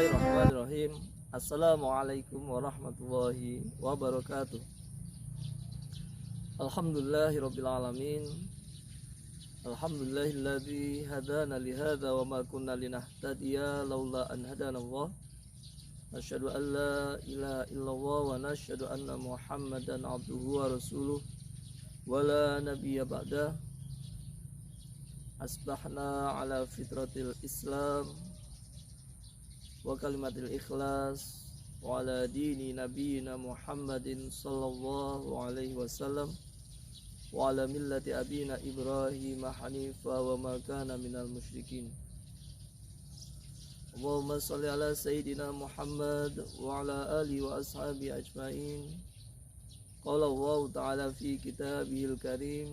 Bismillahirrahmanirrahim. Assalamualaikum warahmatullahi wabarakatuh. Alhamdulillahirabbil alamin. Alhamdulillahilladzi hadana li hadza wa ma kunna linahtadiya laula an hadanallah. Nasyhadu an la ilaha illallah wa nasyhadu anna Muhammadan abduhu wa rasuluh wa la nabiyya ba'da. Asbahna ala fitratil Islam wa kalimatil ikhlas wa ala dini nabiyina Muhammadin sallallahu alaihi wasallam wa ala millati abina Ibrahim hanifa wa ma kana minal musyrikin. Allahumma salli ala sayyidina Muhammad wa ala alihi wa ashabi ajmain. Qala Allah ta'ala fi kitabihil karim,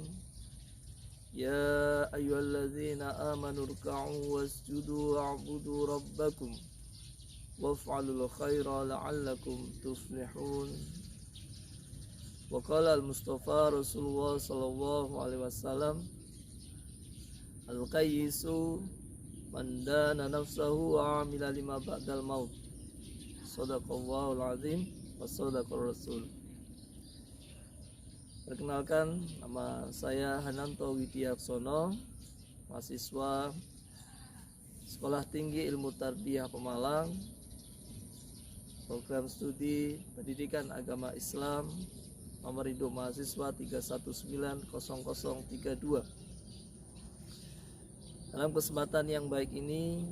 ya ayyuhalladzina amanu ruk'u wasjudu wa'budu rabbakum waf'alul khaira la'allakum tuflihun. Wa qala al-Mustafa Rasulullah sallallahu alaihi wasallam, al-qayyisu man dana nafsahu wa amila lima ba'dal maut. Shadaqallahul azim wa shadaqar rasul. Perkenalkan, nama saya Hananto Widiaksono, mahasiswa Sekolah Tinggi Ilmu Tarbiyah Pemalang, program studi Pendidikan Agama Islam, nomor induk mahasiswa 3190032. Dalam kesempatan yang baik ini,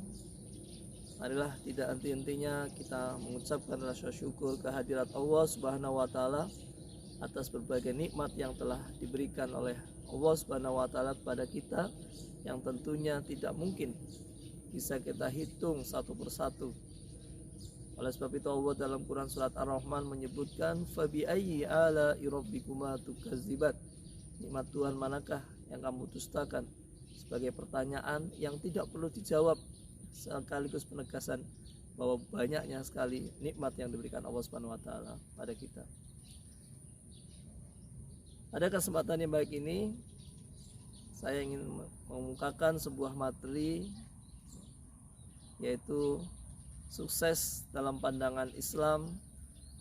marilah tidak henti-hentinya kita mengucapkan rasa syukur kehadirat Allah Subhanahu wa taala atas berbagai nikmat yang telah diberikan oleh Allah Subhanahu wa taala kepada kita, yang tentunya tidak mungkin bisa kita hitung satu persatu. Oleh sebab itu Allah dalam Quran surat Ar-Rahman menyebutkan, fabi ayyi ala'i rabbikuma tukadziban. Nikmat Tuhan manakah yang kamu dustakan? Sebagai pertanyaan yang tidak perlu dijawab, sekaligus penegasan bahwa banyaknya sekali nikmat yang diberikan Allah Subhanahu wa taala pada kita. Pada kesempatan yang baik ini, saya ingin mengemukakan sebuah materi, yaitu sukses dalam pandangan Islam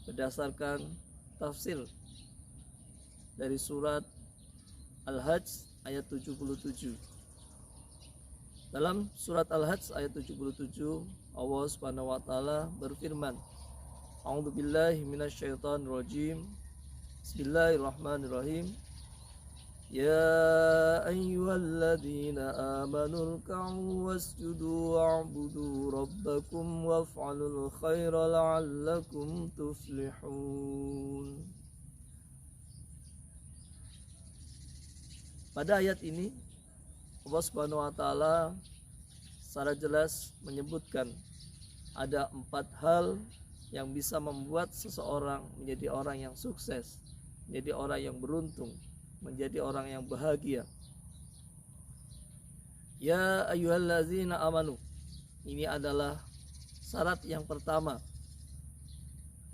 berdasarkan tafsir dari surat Al-Hajj ayat 77. Dalam surat Al-Hajj ayat 77, Allah Subhanahu wa taala berfirman, A'udzubillahi minasyaitonirrajim. Bismillahirrahmanirrahim. Ya ayyuhalladzina amanu ruk'u wasjudu wa'budu rabbakum waf'alul khaira la'allakum tuflihun. Pada ayat ini Allah Subhanahu wa taala secara jelas menyebutkan ada 4 hal yang bisa membuat seseorang menjadi orang yang sukses, menjadi orang yang beruntung, menjadi orang yang bahagia. Ya ayyuhallazina amanu. Ini adalah syarat yang pertama.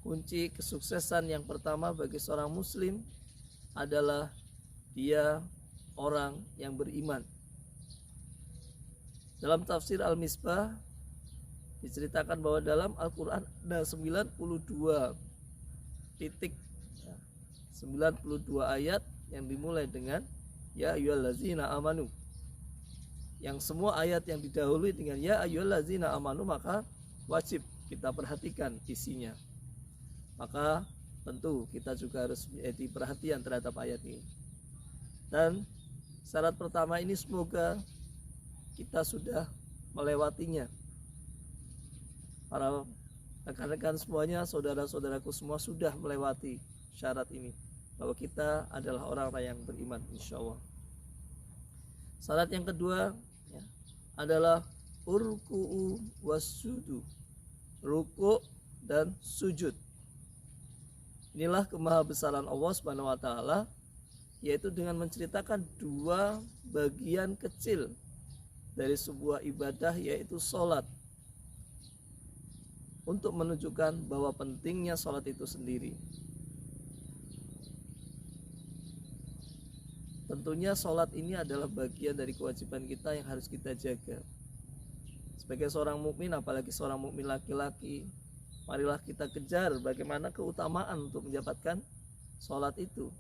Kunci kesuksesan yang pertama bagi seorang muslim adalah dia orang yang beriman. Dalam tafsir Al-Misbah diceritakan bahwa dalam Al-Quran ada 92 titik, 92 ayat yang dimulai dengan ya ayyuhallazina amanu. Yang semua ayat yang didahului dengan ya ayyuhallazina amanu maka wajib kita perhatikan isinya. Maka tentu kita juga harus menjadi perhatian terhadap ayat ini. Dan syarat pertama ini semoga kita sudah melewatinya. Para rekan-rekan semuanya, saudara-saudaraku semua sudah melewati syarat ini, bahwa kita adalah orang-orang yang beriman, insya Allah. Syarat yang kedua adalah urku'u wasjudu, ruku' dan sujud. Inilah kemahabesaran Allah Subhanahu wa taala, yaitu dengan menceritakan 2 bagian kecil dari sebuah ibadah, yaitu sholat, untuk menunjukkan bahwa pentingnya sholat itu sendiri. Tentunya sholat ini adalah bagian dari kewajiban kita yang harus kita jaga. Sebagai seorang mukmin, apalagi seorang mukmin laki-laki, marilah kita kejar bagaimana keutamaan untuk mendapatkan sholat itu.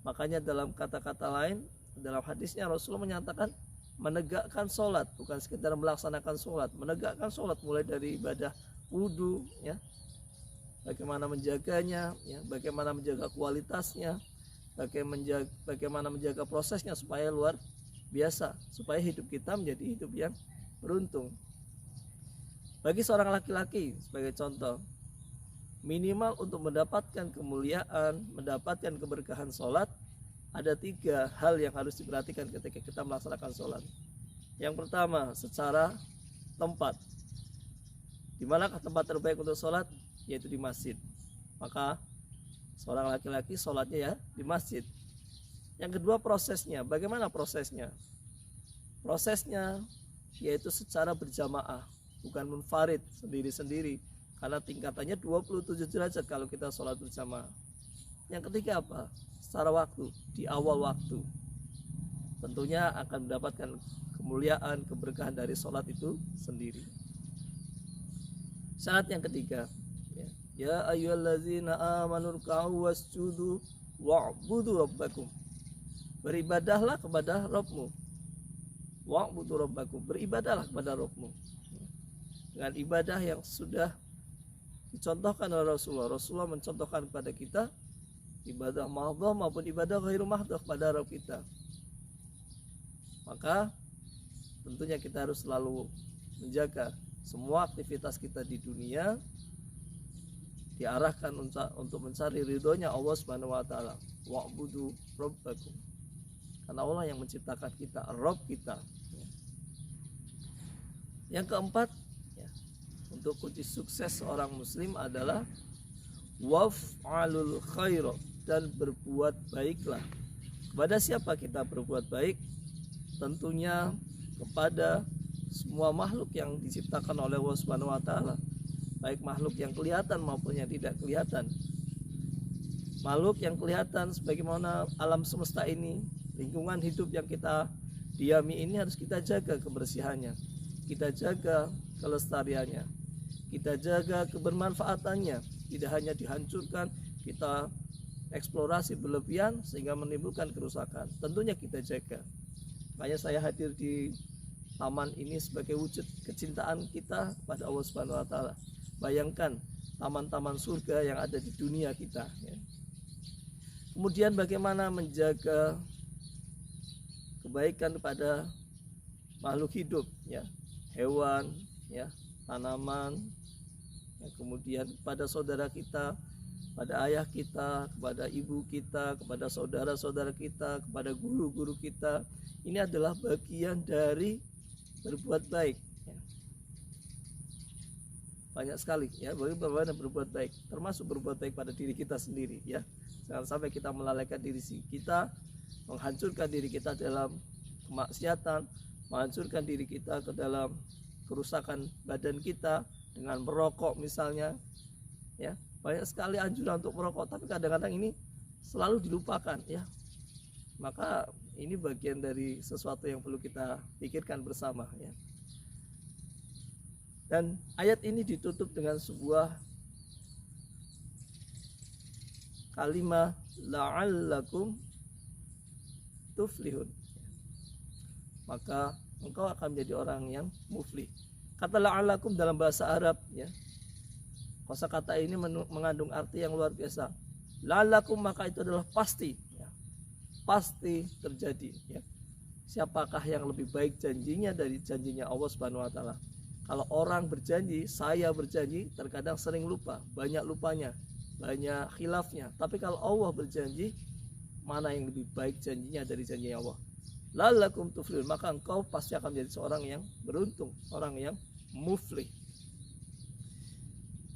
Makanya dalam kata-kata lain, dalam hadisnya Rasulullah menyatakan menegakkan sholat, bukan sekedar melaksanakan sholat, menegakkan sholat mulai dari ibadah wudhu, ya, bagaimana menjaganya, ya, bagaimana menjaga kualitasnya, bagaimana menjaga prosesnya supaya luar biasa, supaya hidup kita menjadi hidup yang beruntung. Bagi seorang laki-laki sebagai contoh, minimal untuk mendapatkan kemuliaan, mendapatkan keberkahan sholat, ada 3 hal yang harus diperhatikan ketika kita melaksanakan sholat. Yang pertama, secara tempat. Di manakah tempat terbaik untuk sholat? Yaitu di masjid. Maka seorang laki-laki sholatnya ya di masjid. Yang kedua, prosesnya. Bagaimana prosesnya? Prosesnya yaitu secara berjamaah, bukan munfarid, sendiri-sendiri, karena tingkatannya 27 derajat kalau kita sholat berjamaah. Yang ketiga apa? Secara waktu, di awal waktu. Tentunya akan mendapatkan kemuliaan, keberkahan dari sholat itu sendiri. Syarat yang ketiga, ya ayyuhallazina amanu ruk'u wasjudu wa'budu rabbakum. Beribadahlah kepada Rabbmu. Wa'budu rabbakum, beribadahlah kepada Rabbmu. Dengan ibadah yang sudah dicontohkan oleh Rasulullah. Rasulullah mencontohkan kepada kita ibadah mahdhah maupun ibadah ghairu mahdhah kepada Rabb kita. Maka tentunya kita harus selalu menjaga semua aktivitas kita di dunia diarahkan untuk mencari ridhonya Allah Subhanahu wa taala. Wa'budu rabbakum. Karena Allah yang menciptakan kita, Rabb kita. Yang keempat, untuk kunci sukses seorang muslim adalah waf'alul khair, dan berbuat baiklah. Kepada siapa kita berbuat baik? Tentunya kepada semua makhluk yang diciptakan oleh Allah Subhanahu wa taala, baik makhluk yang kelihatan maupun yang tidak kelihatan. Makhluk yang kelihatan sebagaimana alam semesta ini, lingkungan hidup yang kita diami ini harus kita jaga kebersihannya, kita jaga kelestariannya, kita jaga kebermanfaatannya, tidak hanya dihancurkan, kita eksplorasi berlebihan sehingga menimbulkan kerusakan. Tentunya kita jaga. Makanya saya hadir di taman ini sebagai wujud kecintaan kita pada Allah Subhanahu wa taala. Bayangkan taman-taman surga yang ada di dunia kita, ya. Kemudian bagaimana menjaga kebaikan pada makhluk hidup, ya, hewan, ya, tanaman, ya, kemudian kepada saudara kita, pada ayah kita, kepada ibu kita, kepada saudara-saudara kita, kepada guru-guru kita. Ini adalah bagian dari berbuat baik, ya. Banyak sekali, ya, bagaimana berbuat baik, termasuk berbuat baik pada diri kita sendiri, ya. Jangan sampai kita melalaikan diri kita, menghancurkan diri kita dalam kemaksiatan, menghancurkan diri kita ke dalam kerusakan badan kita dengan merokok misalnya, ya. Banyak sekali anjuran untuk merokok, tapi kadang-kadang ini selalu dilupakan, ya. Maka ini bagian dari sesuatu yang perlu kita pikirkan bersama, ya. Dan ayat ini ditutup dengan sebuah kalimat la'allakum tuflihun. Maka engkau akan menjadi orang yang muflih. Kata la'allakum dalam bahasa Arab, ya, kosakata ini mengandung arti yang luar biasa. La'allakum, maka itu adalah pasti, ya. Pasti terjadi, ya. Siapakah yang lebih baik janjinya dari janjinya Allah Subhanahu wa taala? Kalau orang berjanji, saya berjanji, terkadang sering lupa, banyak lupanya, banyak khilafnya. Tapi kalau Allah berjanji, mana yang lebih baik janjinya dari janjinya Allah? La'allakum tuflihun, maka engkau pasti akan menjadi seorang yang beruntung, orang yang muflih.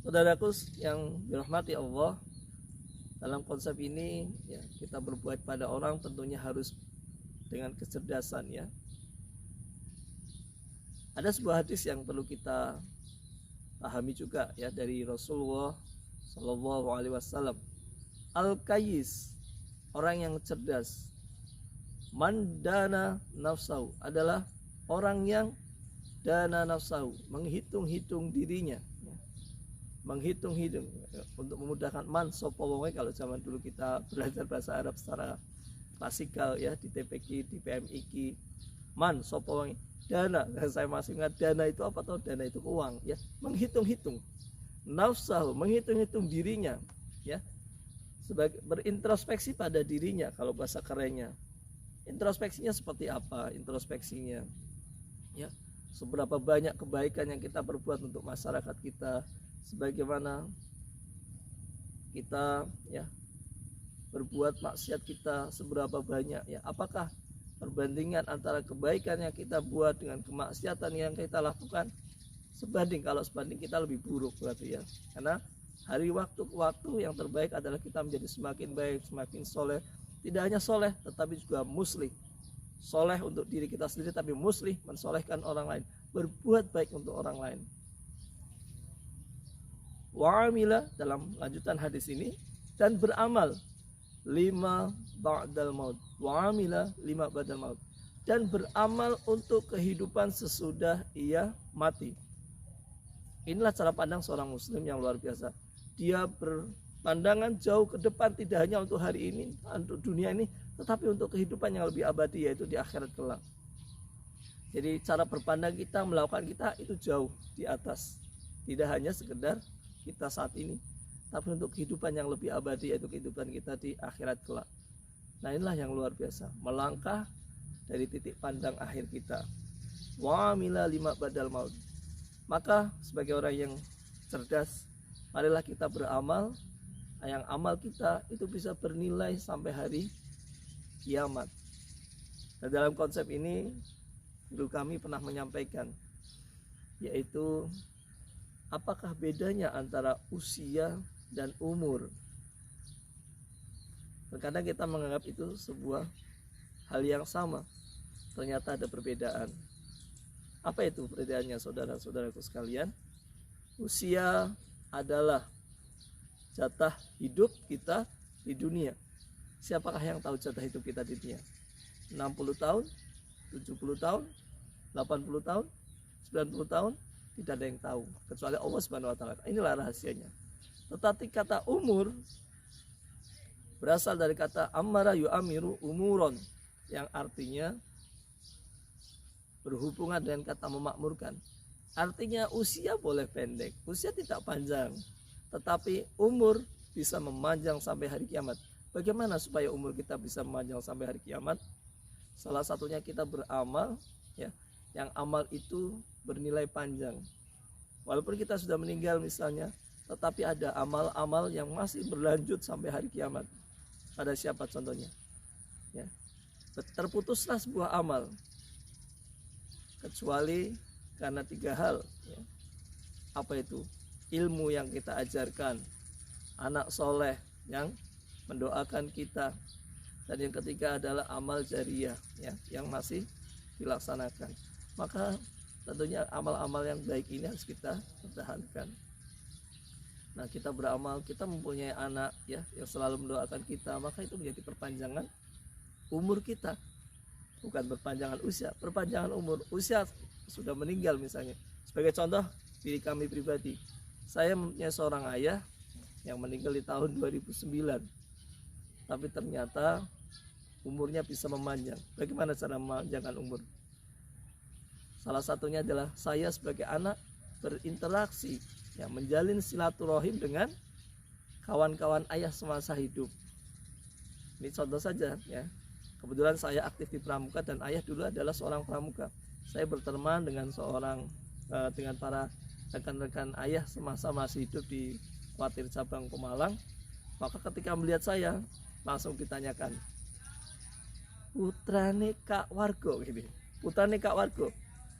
Saudaraku yang dirahmati Allah, dalam konsep ini, ya, kita berbuat pada orang tentunya harus dengan kecerdasan, ya. Ada sebuah hadis yang perlu kita pahami juga, ya, dari Rasulullah Shallallahu Alaihi Wasallam. Al-Qayyis, orang yang cerdas. Mandana nafsau, adalah orang yang dana nafsahu, menghitung-hitung dirinya, ya. Menghitung-hitung untuk memudahkan man sapa wonge. Kalau zaman dulu kita belajar bahasa Arab secara klasikal ya, di TPQ, di PMIQ, man sapa wonge dana. Saya masih ingat dana itu apa toh? Dana itu uang ya. Menghitung-hitung nafsahu, menghitung-hitung dirinya ya, sebagai berintrospeksi pada dirinya. Kalau bahasa kerennya, introspeksinya seperti apa? Introspeksinya ya, seberapa banyak kebaikan yang kita perbuat untuk masyarakat kita, sebagaimana kita ya berbuat maksiat kita seberapa banyak ya. Apakah perbandingan antara kebaikan yang kita buat dengan kemaksiatan yang kita lakukan sebanding? Kalau sebanding kita lebih buruk berarti ya. Karena hari waktu ke waktu yang terbaik adalah kita menjadi semakin baik, semakin soleh. Tidak hanya soleh tetapi juga muslih. Soleh untuk diri kita sendiri, tapi muslih, mensolehkan orang lain, berbuat baik untuk orang lain. Wa'amila, dalam lanjutan hadis ini, dan beramal lima ba'dal maut. Wa'amila lima ba'dal maut, dan beramal untuk kehidupan sesudah ia mati. Inilah cara pandang seorang muslim yang luar biasa. Dia berpandangan jauh ke depan, tidak hanya untuk hari ini, untuk dunia ini, tetapi untuk kehidupan yang lebih abadi, yaitu di akhirat kelak. Jadi cara berpandang kita, melakukan kita itu jauh di atas. Tidak hanya sekedar kita saat ini, tapi untuk kehidupan yang lebih abadi, yaitu kehidupan kita di akhirat kelak. Nah inilah yang luar biasa, melangkah dari titik pandang akhir kita. Wa amila lima badal maut. Maka sebagai orang yang cerdas, marilah kita beramal, yang amal kita itu bisa bernilai sampai hari kiamat. Dan dalam konsep ini guru kami pernah menyampaikan, yaitu apakah bedanya antara usia dan umur. Terkadang kita menganggap itu sebuah hal yang sama, ternyata ada perbedaan. Apa itu perbedaannya, saudara-saudaraku sekalian? Usia adalah jatah hidup kita di dunia. Siapakah yang tahu jatah hidup kita di dunia? 60 tahun, 70 tahun, 80 tahun, 90 tahun? Tidak ada yang tahu kecuali Allah Subhanahu wa taala. Inilah rahasianya. Tetapi kata umur berasal dari kata amara yu'amiru umuron, yang artinya berhubungan dengan kata memakmurkan. Artinya usia boleh pendek, usia tidak panjang, tetapi umur bisa memanjang sampai hari kiamat. Bagaimana supaya umur kita bisa memanjang sampai hari kiamat? Salah satunya kita beramal ya, yang amal itu bernilai panjang. Walaupun kita sudah meninggal misalnya, tetapi ada amal-amal yang masih berlanjut sampai hari kiamat. Pada siapa contohnya? Ya. Terputuslah sebuah amal kecuali karena 3 hal ya. Apa itu? Ilmu yang kita ajarkan, anak soleh yang mendoakan kita, dan yang ketiga adalah amal jariyah ya, yang masih dilaksanakan. Maka tentunya amal-amal yang baik ini harus kita pertahankan. Nah kita beramal, kita mempunyai anak ya yang selalu mendoakan kita, maka itu menjadi perpanjangan umur kita. Bukan perpanjangan usia, perpanjangan umur. Usia sudah meninggal misalnya. Sebagai contoh diri kami pribadi, saya mempunyai seorang ayah yang meninggal di tahun 2009, tapi ternyata umurnya bisa memanjang. Bagaimana cara memanjangkan umur? Salah satunya adalah saya sebagai anak berinteraksi ya, menjalin silaturahim dengan kawan-kawan ayah semasa hidup. Ini contoh saja ya. Kebetulan saya aktif di Pramuka dan ayah dulu adalah seorang pramuka. Saya berteman dengan dengan para rekan-rekan ayah semasa masih hidup di Kuartir Cabang Pemalang. Maka ketika melihat saya langsung ditanyakan, putrane Kak Wargo gitu. Putrane Kak Wargo.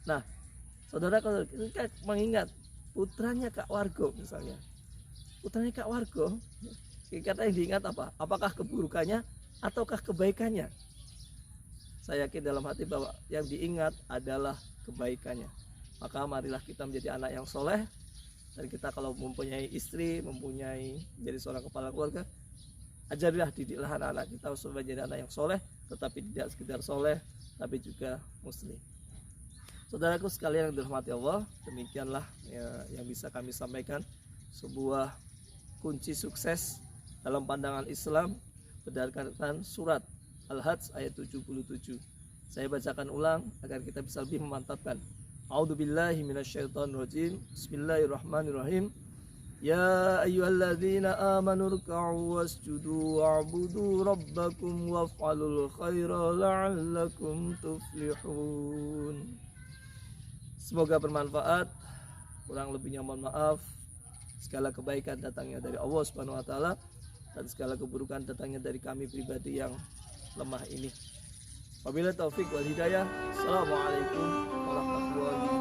Nah, saudara kita mengingat putranya Kak Wargo misalnya. Putranya Kak Wargo, kata yang diingat apa? Apakah keburukannya ataukah kebaikannya? Saya yakin dalam hati bahwa yang diingat adalah kebaikannya. Maka marilah kita menjadi anak yang soleh. Dan kita kalau mempunyai istri, mempunyai jadi seorang kepala keluarga, ajarilah, didiklah anak-anak kita supaya menjadi anak yang soleh, tetapi tidak sekedar soleh, tapi juga muslim. Saudaraku sekalian yang dirahmati Allah, demikianlah ya, yang bisa kami sampaikan, sebuah kunci sukses dalam pandangan Islam berdasarkan surat Al-Hajj ayat 77. Saya bacakan ulang agar kita bisa lebih memantapkan. A'udzubillahi minasyaitonirrajim. Bismillahirrahmanirrahim. Ya ayyuhalladzina amanu ruk'u wasjudu wa'budu rabbakum waf'alul khaira la'allakum tuflihun. Semoga bermanfaat. Kurang lebihnya mohon maaf. Segala kebaikan datangnya dari Allah Subhanahu wa taala dan segala keburukan datangnya dari kami pribadi yang lemah ini. Wabillahi taufik wal hidayah. Assalamualaikum warahmatullahi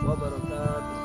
wabarakatuh.